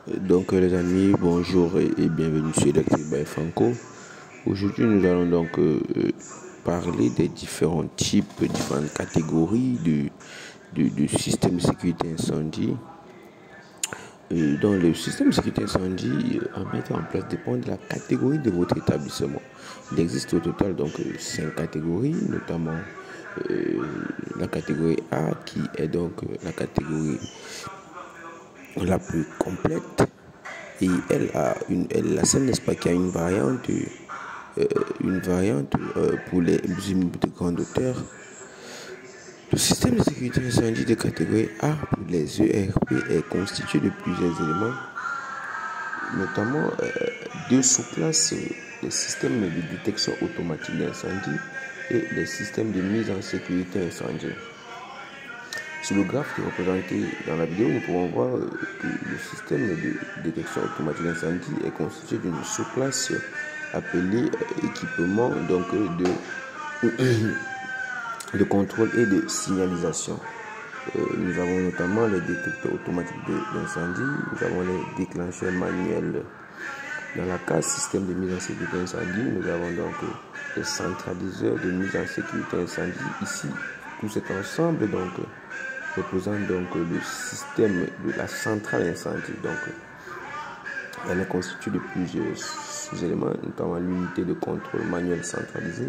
Donc les amis, bonjour et bienvenue sur Electric by Franco. Aujourd'hui nous allons donc parler des différents types, différentes catégories de systèmes de sécurité incendie. Dans le système de sécurité incendie à mettre en place dépend de la catégorie de votre établissement. Il existe au total donc 5 catégories, notamment la catégorie A qui est donc la catégorie la plus complète, et la seule, n'est-ce pas, qui a une variante pour les immeubles de grande hauteur. Le système de sécurité incendie de catégorie A pour les ERP est constitué de plusieurs éléments, notamment deux sous-classes, les systèmes de détection automatique d'incendie et les systèmes de mise en sécurité incendie. Sur le graphe qui est représenté dans la vidéo, nous pouvons voir que le système de détection automatique d'incendie est constitué d'une sous-classe appelée équipement donc de contrôle et de signalisation. Nous avons notamment les détecteurs automatiques d'incendie, nous avons les déclencheurs manuels. Dans la case système de mise en sécurité incendie, nous avons donc les centraliseurs de mise en sécurité incendie. Ici, tout cet ensemble donc représente donc le système de la centrale incendie. Donc, elle est constituée de plusieurs sous-éléments, notamment l'unité de contrôle manuel centralisé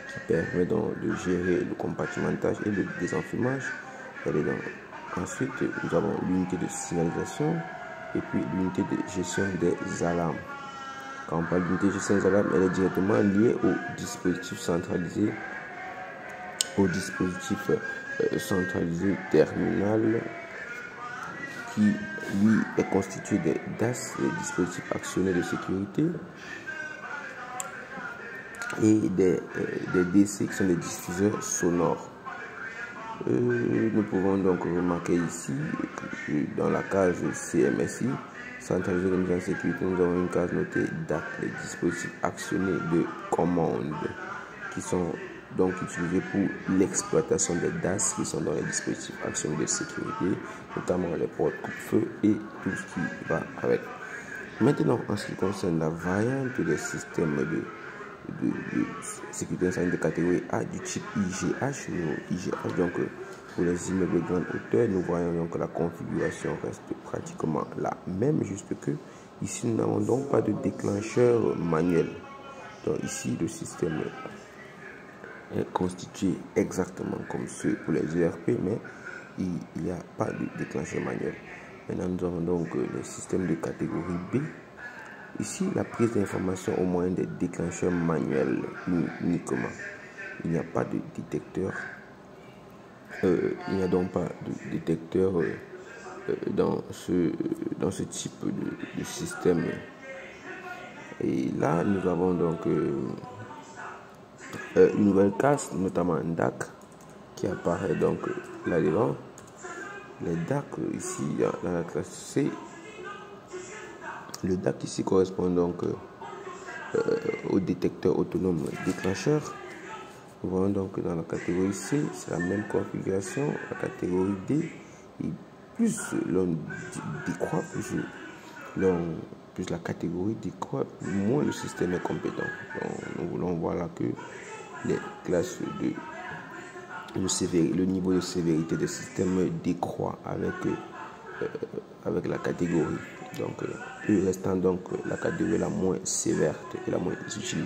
qui permet donc de gérer le compartimentage et le désenfumage. Ensuite, nous avons l'unité de signalisation et puis l'unité de gestion des alarmes. Quand on parle d'unité de gestion des alarmes, elle est directement liée au dispositif centralisé, terminal, qui lui est constitué des DAS, des dispositifs actionnés de sécurité, et des DC qui sont des diffuseurs sonores. Nous pouvons donc remarquer ici que dans la case CMSI, centralisé de mise en sécurité, nous avons une case notée DAC, les dispositifs actionnés de commande, qui sont donc utilisés pour l'exploitation des DAS qui sont dans les dispositifs actionnés de sécurité, notamment les portes coupe-feu et tout ce qui va avec. Maintenant, en ce qui concerne la variante des systèmes de sécurité incendie de catégorie A du type IGH, donc pour les immeubles de grande hauteur, nous voyons donc que la configuration reste pratiquement la même, juste que ici nous n'avons donc pas de déclencheur manuel. Donc ici le système est constitué exactement comme ceux pour les ERP, mais il n'y a pas de déclencheur manuel. Maintenant nous avons donc les systèmes de catégorie B. Ici, la prise d'information au moyen des déclencheurs manuels uniquement. Il n'y a pas de détecteur. Il n'y a donc pas de détecteur dans ce type de système. Et là, nous avons donc une nouvelle case, notamment un DAC, qui apparaît donc là-dedans. Les DAC ici, dans la classe C. Le DAC ici correspond donc au détecteur autonome déclencheur. Nous voyons donc dans la catégorie C, c'est la même configuration. La catégorie D, et plus l'on décroît, plus la catégorie décroît, moins le système est compétent. Donc, nous voulons voir là que les classes le niveau de sévérité des systèmes décroît avec la catégorie. Donc, restant donc la catégorie la moins sévère et la moins utilisée.